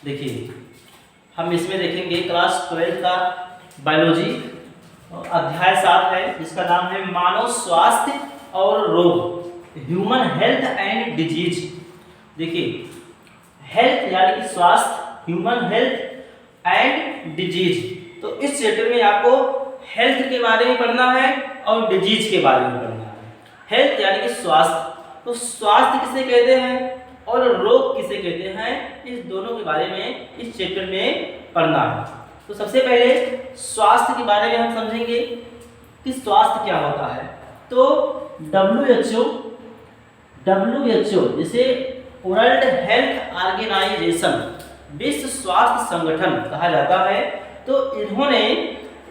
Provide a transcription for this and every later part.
देखिए, हम इसमें देखेंगे क्लास 12 का बायोलॉजी अध्याय 7 है, जिसका नाम है मानव स्वास्थ्य और रोग, ह्यूमन हेल्थ एंड डिजीज। देखिए, हेल्थ यानी कि स्वास्थ्य, ह्यूमन हेल्थ एंड डिजीज। तो इस चैप्टर में आपको हेल्थ के बारे में पढ़ना है और डिजीज के बारे में पढ़ना है। हेल्थ यानी कि स्वास्थ्य, तो स्वास्थ्य किसे कहते हैं और रोग किसे कहते हैं, इस दोनों के बारे में इस चैप्टर में पढ़ना है। तो सबसे पहले स्वास्थ्य के बारे में हम समझेंगे कि स्वास्थ्य क्या होता है। तो WHO जिसे वर्ल्ड हेल्थ ऑर्गेनाइजेशन, विश्व स्वास्थ्य संगठन कहा जाता है, तो इन्होंने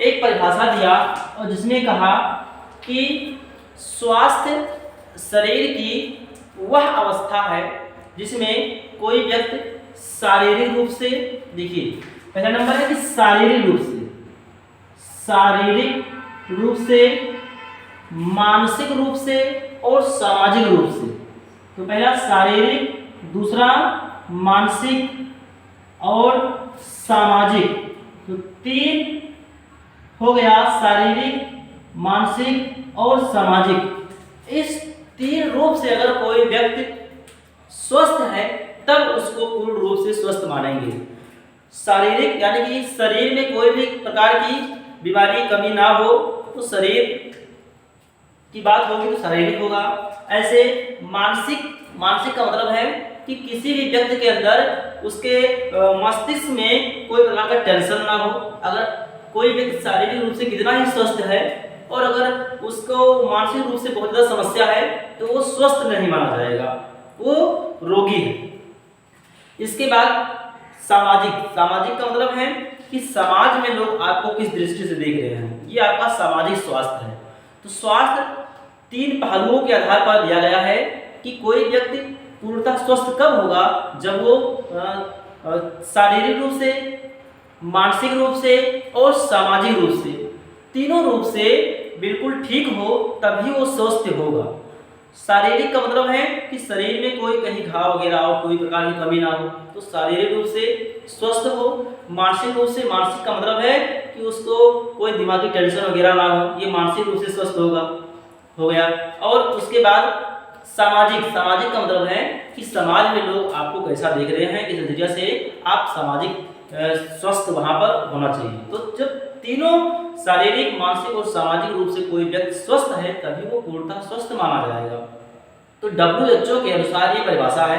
एक परिभाषा दिया और जिसमें कहा कि स्वास्थ्य शरीर की वह अवस्था है जिसमें कोई व्यक्ति शारीरिक रूप से, देखिए पहला नंबर है कि शारीरिक रूप से, मानसिक रूप से और सामाजिक रूप से। तो पहला शारीरिक, दूसरा मानसिक और सामाजिक, तो 3 हो गया, शारीरिक, मानसिक और सामाजिक। इस 3 रूप से अगर कोई व्यक्ति स्वस्थ है तब उसको पूर्ण रूप से स्वस्थ मानेंगे। शारीरिक यानी कि शरीर में कोई भी प्रकार की बीमारी कमी ना हो तो शरीर की बात होगी तो शारीरिक होगा। ऐसे मानसिक का मतलब है कि किसी भी व्यक्ति के अंदर उसके मस्तिष्क में कोई प्रकार का टेंशन ना हो। अगर कोई व्यक्ति शारीरिक रूप से कितना ही स्वस्थ है और अगर उसको मानसिक रूप से बहुत ज़्यादा समस्या है तो वो स्वस्थ नहीं माना जाएगा, वो रोगी है। इसके बाद सामाजिक का मतलब है कि समाज में लोग आपको किस दृष्टि से देख रहे हैं, ये आपका सामाजिक स्वास्थ्य है। तो स्वास्थ्य 3 पहलुओं के आधार पर दिया गया है कि कोई व्यक्ति पूर्णतः स्वस्थ कब होगा, जब वो शारीरिक रूप से, मानसिक रूप से और सामाजिक रूप से, तीनों रूप से बिल्कुल ठीक हो तभी वो स्वस्थ होगा। शारीरिक का मतलब है कि शरीर में कोई कहीं घाव वगैरह और कोई प्रकार की कमी ना हो तो शारीरिक रूप से स्वस्थ हो। मानसिक रूप से, मानसिक का मतलब है कि उसको कोई दिमागी टेंशन वगैरह ना हो, ये मानसिक रूप से स्वस्थ हो गया। और उसके बाद सामाजिक का मतलब है कि समाज में लोग आपको कैसा देख रहे हैं, इस नजरिए से आप सामाजिक स्वस्थ वहाँ पर होना चाहिए। तो जब तीनों शारीरिक, मानसिक और सामाजिक रूप से कोई व्यक्ति स्वस्थ है तभी वो पूर्णतः स्वस्थ माना जाएगा। तो WHO के अनुसार ये परिभाषा है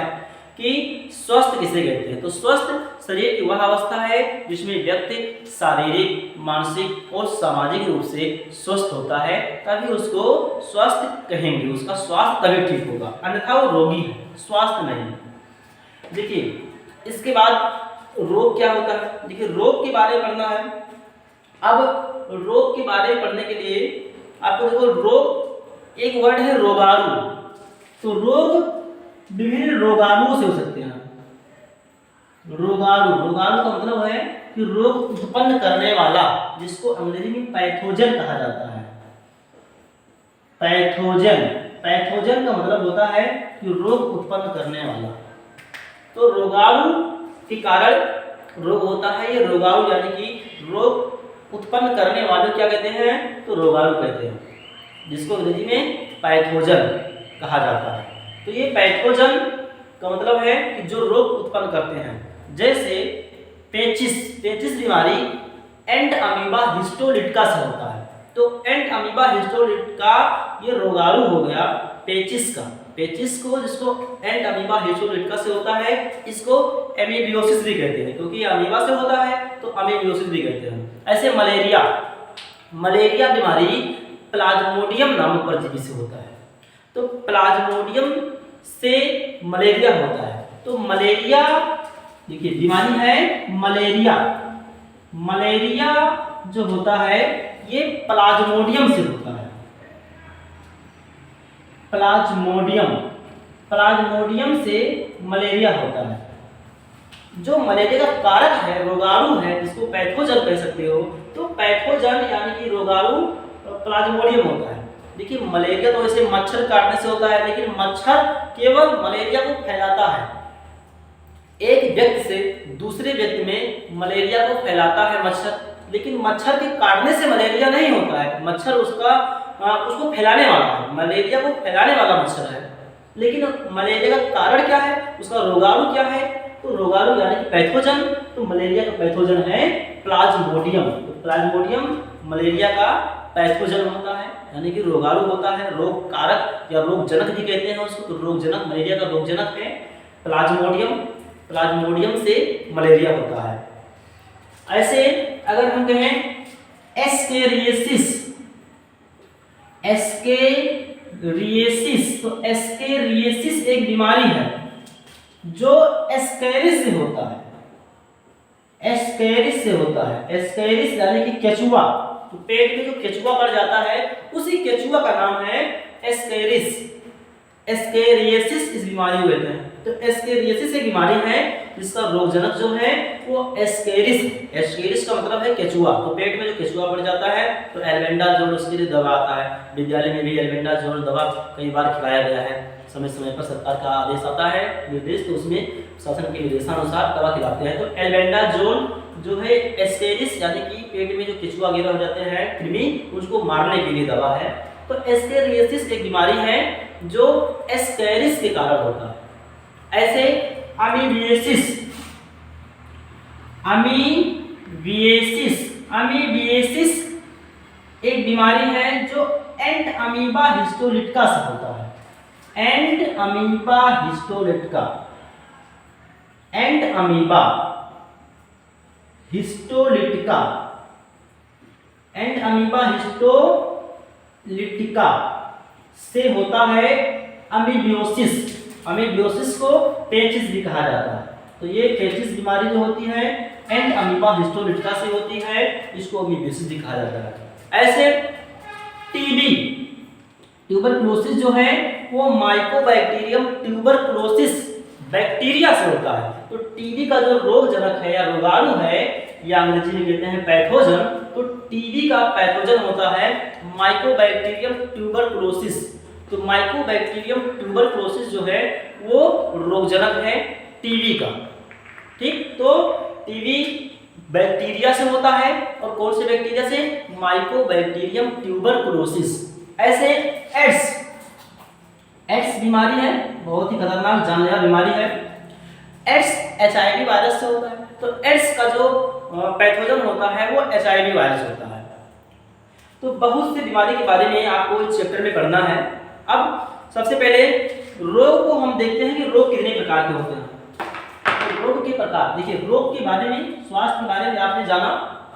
कि स्वस्थ किसे कहते हैं। तो स्वस्थ शरीर की वह अवस्था है जिसमें व्यक्ति शारीरिक, मानसिक और सामाजिक रूप से स्वस्थ होता है, तभी उसको स्वस्थ कहेंगे, उसका स्वास्थ्य तभी ठीक होगा, अन्यथा वो रोगी है, स्वास्थ्य नहीं। देखिए, इसके बाद रोग क्या होता है। देखिए, रोग के बारे में पढ़ना है। अब रोग के बारे में पढ़ने के लिए आपको देखो, रोग एक वर्ड है रोगाणु। तो रोग विभिन्न रोगाणुओं से हो सकते हैं। रोगाणु का मतलब है कि रोग उत्पन्न करने वाला, जिसको अंग्रेजी में पैथोजन कहा जाता है। पैथोजन का मतलब होता है कि रोग उत्पन्न करने वाला। तो रोगाणु के कारण रोग होता है। ये रोगाणु यानी कि रोग उत्पन्न करने वाले क्या कहते हैं, तो रोगाणु कहते हैं, जिसको अंग्रेजी में पैथोजन कहा जाता है। तो ये पैथोजन का मतलब है कि जो रोग उत्पन्न करते हैं, जैसे पेचिस बीमारी एंड अमीबा हिस्टोलिटिका से होता है। तो एंड अमीबा हिस्टोलिटिका ये रोगाणु हो गया पेचिस को, जिसको एंड अमीबा हिस्टोलिटिका से होता है, इसको एमीबियोसिस भी कहते हैं, क्योंकि ये अमीबा से होता है तो एमीबियोसिस भी कहते हैं। ऐसे मलेरिया बीमारी प्लाज्मोडियम नामक परजीवी से होता है। तो प्लाज्मोडियम से मलेरिया होता है। तो मलेरिया, देखिए बीमारी है मलेरिया जो होता है ये प्लाज्मोडियम से होता है। प्लाज्मोडियम से मलेरिया होता है। जो मलेरिया का कारक है, रोगाणु है, जिसको पैथोजन कह सकते हो, तो पैथोजन यानी कि रोगाणु प्लाज्मोडियम होता है। देखिए, मलेरिया तो वैसे मच्छर काटने से होता है, लेकिन मच्छर केवल मलेरिया को फैलाता है, एक व्यक्ति से दूसरे व्यक्ति में मलेरिया को फैलाता है मच्छर, लेकिन मच्छर के काटने से मलेरिया नहीं होता है, मच्छर उसको फैलाने वाला है, मलेरिया को फैलाने वाला मच्छर है। लेकिन मलेरिया का कारण क्या है, उसका रोगाणु क्या है, तो रोगाणु यानी कि पैथोजन, तो मलेरिया का पैथोजन है प्लाज्मोडियम। तो प्लाज्मोडियम मलेरिया का पैथोजन होता है, यानी कि रोगाणु होता है, रोग कारक या रोग जनक भी कहते हैं उसको। तो रोग जनक, मलेरिया का रोग जनक है प्लाज्मोडियम, प्लाज्मोडियम से मलेरिया होता है। ऐसे अगर हम कहें एस्केरियासिस, एस्केरियासिस, तो एस्केरियासिस एक बीमारी है जो एस्केरिस से होता है, एस्केरिस से होता है। एस्केरिस यानी कि केचुआ, तो पेट में जो केचुआ पड़ जाता है उसी केचुआ का नाम है एस्केरिस। एस्केरियासिस इस बीमारी को कहते हैं। तो एस्केरियासिस एक बीमारी है जिसका रोगजनक जो है वो एस्केरिस। एस्केरिस का मतलब है केचुआ, तो पेट में जो केचुआ पड़ जाता है तो एल्बेंडाजोल उसके लिए दवा आता है। विद्यालय में भी एल्बेंडाजोल दवा कई बार खिलाया गया है, समय समय पर सरकार का आदेश आता है, निर्देश, तो उसमें शासन के निर्देशानुसार दवा खिलाते हैं। तो एल्बेंडाजोल जो है एस्केरिस यानी कि पेट में जो केचुआ वगैरह हो जाते हैं कृमि, उसको मारने के लिए दवा है। तो एस्केरियासिस एक बीमारी है जो एस्केरिस के कारण होता है। ऐसे अमीबियासिस, अमीबियासिस, अमीबियासिस एक बीमारी है जो एंट अमीबा हिस्टोलिटिका से होता है। एंट अमीबा हिस्टोलिटिका, एंट अमीबा हिस्टोलिटिका, एंट अमीबा हिस्टोलिटिका से होता है अमीबियोसिस। अमीबियोसिस को पेचिस भी कहा जाता है। तो ये पेचिस बीमारी जो होती है एंट अमीबा हिस्टोलिटिका से होती है, इसको अमीबियोसिस भी कहा जाता है। ऐसे टीबी, ट्यूबरकुलोसिस जो है वो माइकोबैक्टीरियम ट्यूबरकुलोसिस बैक्टीरिया से होता है। तो टीबी का जो रोगजनक है या रोगाणु है या अंग्रेजी में कहते हैं पैथोजन, तो टीबी का पैथोजन होता है माइकोबैक्टीरियम ट्यूबरकुलोसिस। तो माइकोबैक्टीरियम ट्यूबरकुलोसिस जो है वो रोगजनक है टीबी का। ठीक, तो टीबी बैक्टीरिया से होता है, और कौन से बैक्टीरिया से, माइकोबैक्टीरियम ट्यूबरकुलोसिस। ऐसे एड्स, एड्स बीमारी है, बहुत ही खतरनाक जानलेवा बीमारी है। एड्स HIV वायरस से होता है। तो एड्स का जो पैथोजन होता है वो HIV वायरस होता है। तो बहुत सी बीमारी के बारे में आपको इस चैप्टर में पढ़ना है। अब सबसे पहले रोग को हम देखते हैं कि रोग कितने प्रकार के होते हैं। तो रोग के प्रकार देखिए, रोग के बारे में, स्वास्थ्य के बारे में आपने जाना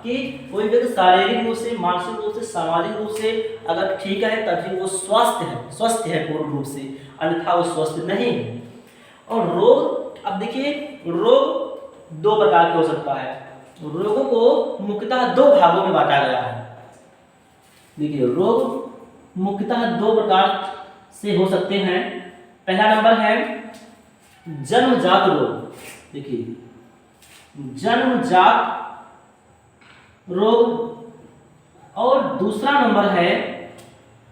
कि कोई व्यक्ति शारीरिक रूप से, मानसिक रूप से, सामाजिक रूप से अगर ठीक है तभी वो स्वस्थ है पूर्ण रूप से, अन्यथा वो स्वस्थ नहीं है। और रोग, अब देखिए रोग दो प्रकार के हो सकता है। रोगों को मुख्यतः दो भागों में बांटा गया है। देखिए रोग मुख्यतः दो प्रकार से हो सकते हैं। पहला नंबर है जन्मजात रोग। देखिए जन्मजात रोग, और दूसरा नंबर है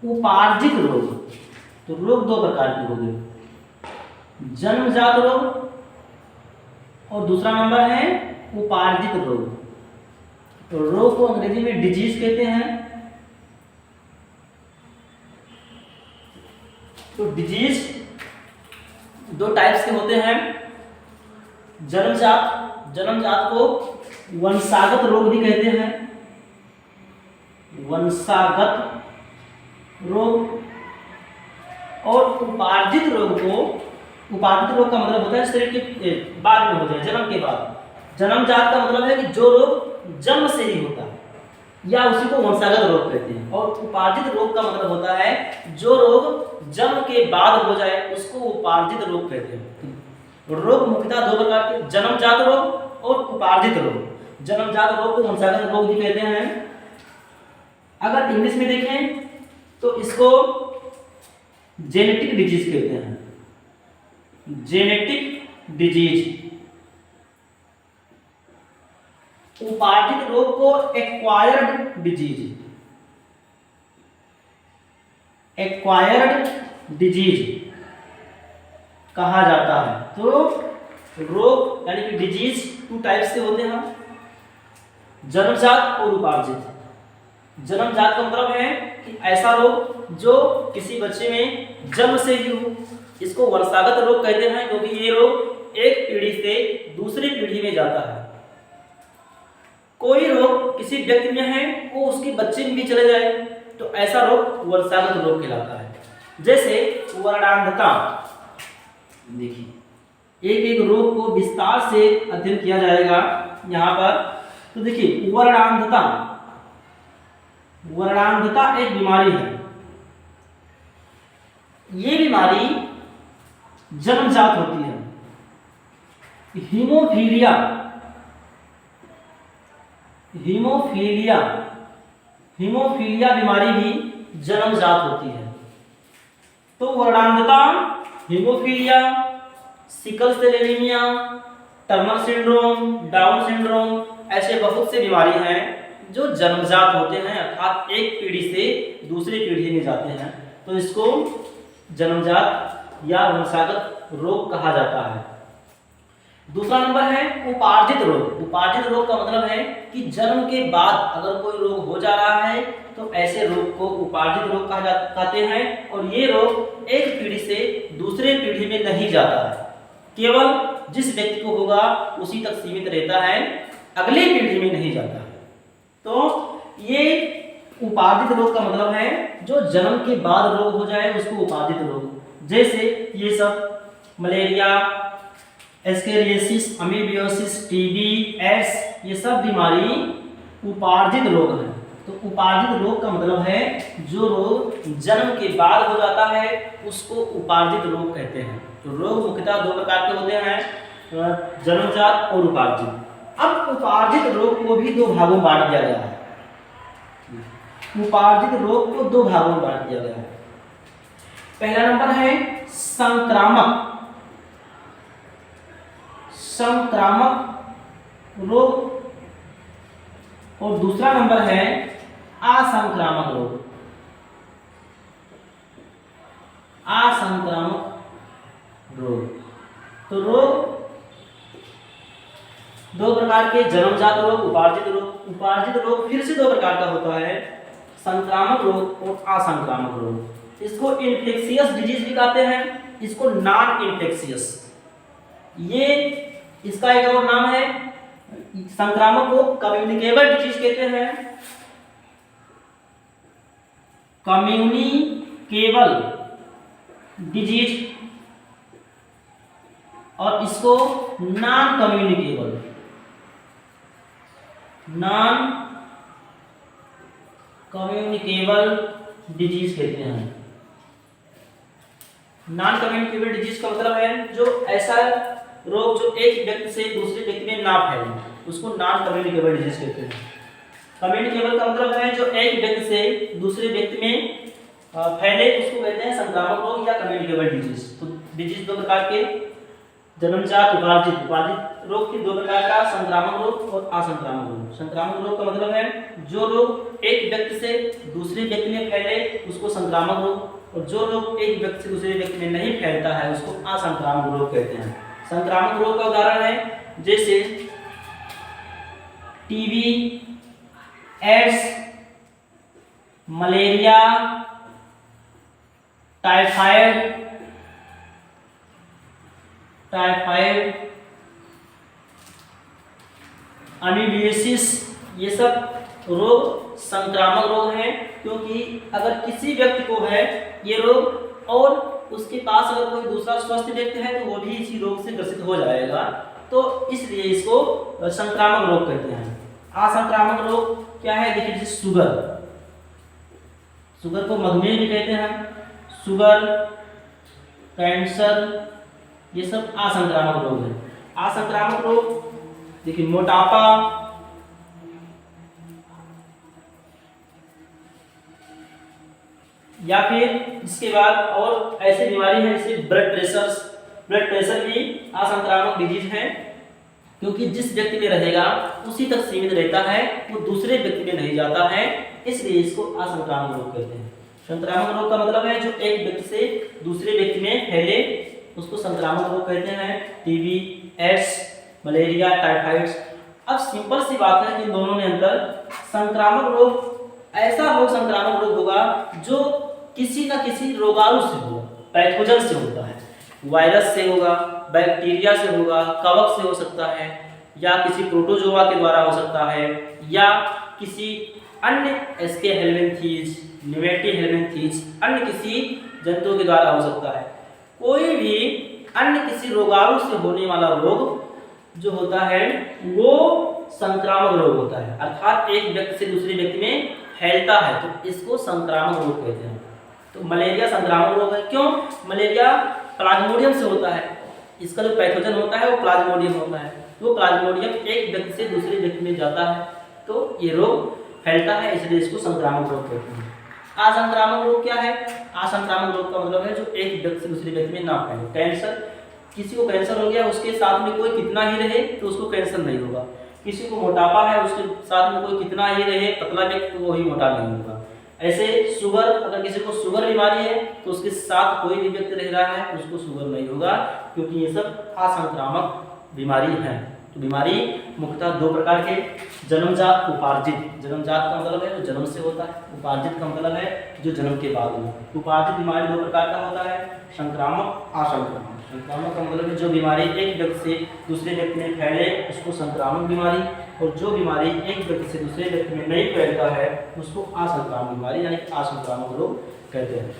उपार्जित रोग। तो रोग दो प्रकार के हो गए, जन्मजात रोग और दूसरा नंबर है उपार्जित रोग। तो रोग को अंग्रेजी में डिजीज कहते हैं। तो डिजीज दो टाइप्स के होते हैं। जन्मजात को वंशागत रोग भी कहते हैं, वंशागत रोग। और उपार्जित रोग को, उपार्जित रोग का मतलब होता है शरीर के बाद में हो जाए, जन्म के बाद। जन्मजात का मतलब है कि जो रोग जन्म से ही होता है, या उसी को वंशागत रोग कहते हैं। और उपार्जित रोग का मतलब होता है जो रोग जन्म के बाद हो जाए उसको उपार्जित रोग कहते हैं। रोग मुख्यतः दो प्रकार के, जन्मजात रोग और उपार्जित रोग। जन्मजात रोग को वंशागत रोग भी कहते हैं। अगर इंग्लिश में देखें तो इसको जेनेटिक डिजीज कहते हैं, जेनेटिक डिजीज। उपार्जित रोग को एक्वायर्ड डिजीज, एक्वायर्ड डिजीज कहा जाता है। तो रोग यानी कि डिजीज 2 टाइप से होते हैं, जन्मजात और उपार्जित। जन्मजात का मतलब है कि ऐसा रोग जो किसी बच्चे में जन्म से ही हो, इसको वंशागत रोग कहते हैं, क्योंकि ये रोग एक पीढ़ी से दूसरी पीढ़ी में जाता है। कोई रोग किसी व्यक्ति में है वो उसके बच्चे में भी चले जाए तो ऐसा रोग वंशागत रोग कहलाता है। जैसे वर्णांधता, देखिए एक एक रोग को विस्तार से अध्ययन किया जाएगा यहाँ पर। तो देखिए वर्णांधता, वर्णांधता एक बीमारी है। ये बीमारी जन्मजात होती है। हीमोफीलिया, हीमोफीलिया, हीमोफीलिया बीमारी भी जन्मजात होती है। तो वर्णांधता, haemophilia, sickle cell anaemia, Turner syndrome, Down syndrome, ऐसे बहुत से बीमारी हैं जो जन्मजात होते हैं, अर्थात एक पीढ़ी से दूसरी पीढ़ी में जाते हैं, तो इसको जन्मजात या वंशागत रोग कहा जाता है। दूसरा नंबर है उपार्जित रोग। उपार्जित रोग का मतलब है कि जन्म के बाद अगर कोई रोग हो जा रहा है तो ऐसे रोग को उपार्जित रोग कहते हैं, और ये रोग एक पीढ़ी से दूसरे पीढ़ी में नहीं जाता है, केवल जिस व्यक्ति को होगा उसी तक सीमित रहता है, अगली पीढ़ी में नहीं जाता है। तो ये उपार्जित रोग का मतलब है जो जन्म के बाद रोग हो जाए उसको उपार्जित रोग। जैसे ये सब मलेरिया, एस्केरियोसिस, अमीबियोसिस, टीबी, एड्स, ये सब बीमारी उपार्जित रोग है। तो उपार्जित रोग का मतलब है जो रोग जन्म के बाद हो जाता है उसको उपार्जित रोग कहते हैं। तो रोग मुख्यतः 2 प्रकार के होते हैं, जन्मजात और उपार्जित। अब उपार्जित रोग को भी 2 भागों में बांट दिया गया है। उपार्जित रोग को 2 भागों में बांट दिया गया है। पहला नंबर है संक्रामक, संक्रामक रोग, और दूसरा नंबर है असंक्रामक रोग। असंक्रामक रोग, तो रोग 2 प्रकार के, जन्मजात रोग, उपार्जित रोग। उपार्जित रोग फिर से 2 प्रकार का होता है, संक्रामक रोग और असंक्रामक रोग। इसको इन्फेक्शियस डिजीज भी कहते हैं, इसको नॉन इन्फेक्शियस। ये इसका एक और नाम है, संक्रामक को कम्युनिकेबल डिजीज कहते हैं, कम्युनिकेबल डिजीज, और इसको non communicable, non communicable disease कहते हैं। नॉन कम्युनिकेबल डिजीज का मतलब है जो ऐसा रोग जो एक व्यक्ति से दूसरे व्यक्ति में ना फैले, उसको नॉन कम्युनिकेबल डिजीज कहते हैं। कम्युनिकेबल का मतलब है जो एक व्यक्ति से दूसरे व्यक्ति में फैले, उसको कहते हैं संक्रामक रोग या कम्युनिकेबल डिजीज। तो डिजीज 2 प्रकार के, जन्मजात, उपार्जित। उपार्जित रोग के 2 प्रकार का, संक्रामक रोग और असंक्रामक रोग। संक्रामक रोग का मतलब है जो रोग एक व्यक्ति से दूसरे व्यक्ति में फैले उसको संक्रामक रोग, और जो रोग एक व्यक्ति से दूसरे व्यक्ति में नहीं फैलता है उसको असंक्रामक रोग कहते हैं। संक्रामक रोग का उदाहरण है जैसे टीबी, एड्स, मलेरिया, टाइफाइड, अमीबियोसिस, ये सब रोग संक्रामक रोग हैं, क्योंकि अगर किसी व्यक्ति को है ये रोग और उसके पास अगर कोई दूसरा स्वस्थ व्यक्ति है तो वो भी इसी रोग से ग्रसित हो जाएगा, तो इसलिए इसको संक्रामक रोग कहते हैं। असंक्रामक रोग क्या है, देखिए जैसे शुगर, शुगर को मधुमेह भी कहते हैं, शुगर, कैंसर, ये सब असंक्रामक रोग है। असंक्रामक रोग देखिए मोटापा, या फिर इसके बाद और ऐसे बीमारी है जैसे ब्लड प्रेशर। ब्लड प्रेशर भी असंक्रामक डिजीज है, क्योंकि जिस व्यक्ति में रहेगा उसी तक सीमित रहता है, वो दूसरे व्यक्ति में नहीं जाता है, इसलिए इसको असंक्रामक रोग कहते हैं। संक्रामक रोग का मतलब है जो एक व्यक्ति से दूसरे व्यक्ति में फैले उसको संक्रामक रोग कहते हैं। TB, AIDS, malaria, typhoid. अब सिंपल सी बात है कि इन दोनों में अंतर। संक्रामक रोग ऐसा रोग संक्रामक रोग होगा जो किसी न किसी रोगाणु से होगा, पैथोजन से होता है। वायरस से होगा, बैक्टीरिया से होगा, कवक से हो सकता है, या किसी प्रोटोजोआ के द्वारा हो सकता है, या किसी अन्य एस्के हेलमिंथीज, निमेटी हेलमिंथीज, अन्य किसी जंतु के द्वारा हो सकता है। कोई भी अन्य किसी रोगाणु से होने वाला रोग जो होता है वो संक्रामक रोग होता है, अर्थात एक व्यक्ति से दूसरे व्यक्ति में फैलता है, तो इसको संक्रामक रोग कहते हैं। तो मलेरिया संक्रामक रोग है। क्यों? मलेरिया प्लाज्मोडियम से होता है, इसका जो पैथोजन होता है वो प्लाज्मोडियम होता है। तो प्लाज्मोडियम एक व्यक्ति से दूसरे व्यक्ति में जाता है तो ये रोग फैलता है, इसलिए इसको संक्रामक रोग कहते हैं। असंक्रामक रोग क्या है? असंक्रामक रोग का मतलब है जो एक व्यक्ति से दूसरे व्यक्ति में ना फैले। कैंसर, किसी को कैंसर हो गया, उसके साथ में कोई कितना ही रहे तो उसको कैंसर नहीं होगा। किसी को मोटापा है, उसके साथ में कोई कितना ही रहे पतला व्यक्ति तो वो ही मोटा नहीं होगा। ऐसे शुगर, अगर किसी को शुगर बीमारी है तो उसके साथ कोई भी व्यक्ति रह रहा है उसको शुगर नहीं होगा, क्योंकि ये सब असंक्रामक बीमारी है। तो बीमारी मुख्यतः दो प्रकार के, जन्मजात, उपार्जित। जन्मजात का मतलब है जो जन्म से होता है, उपार्जित का मतलब है जो जन्म के बाद हो। उपार्जित बीमारी दो प्रकार का होता है, संक्रामक, असंक्रामक। संक्रामक का मतलब है जो बीमारी एक व्यक्ति से दूसरे व्यक्ति में फैले उसको संक्रामक बीमारी, और जो बीमारी एक व्यक्ति से दूसरे व्यक्ति में नहीं फैलता है उसको असंक्रामक बीमारी यानी असंक्रामक रोग कहते हैं।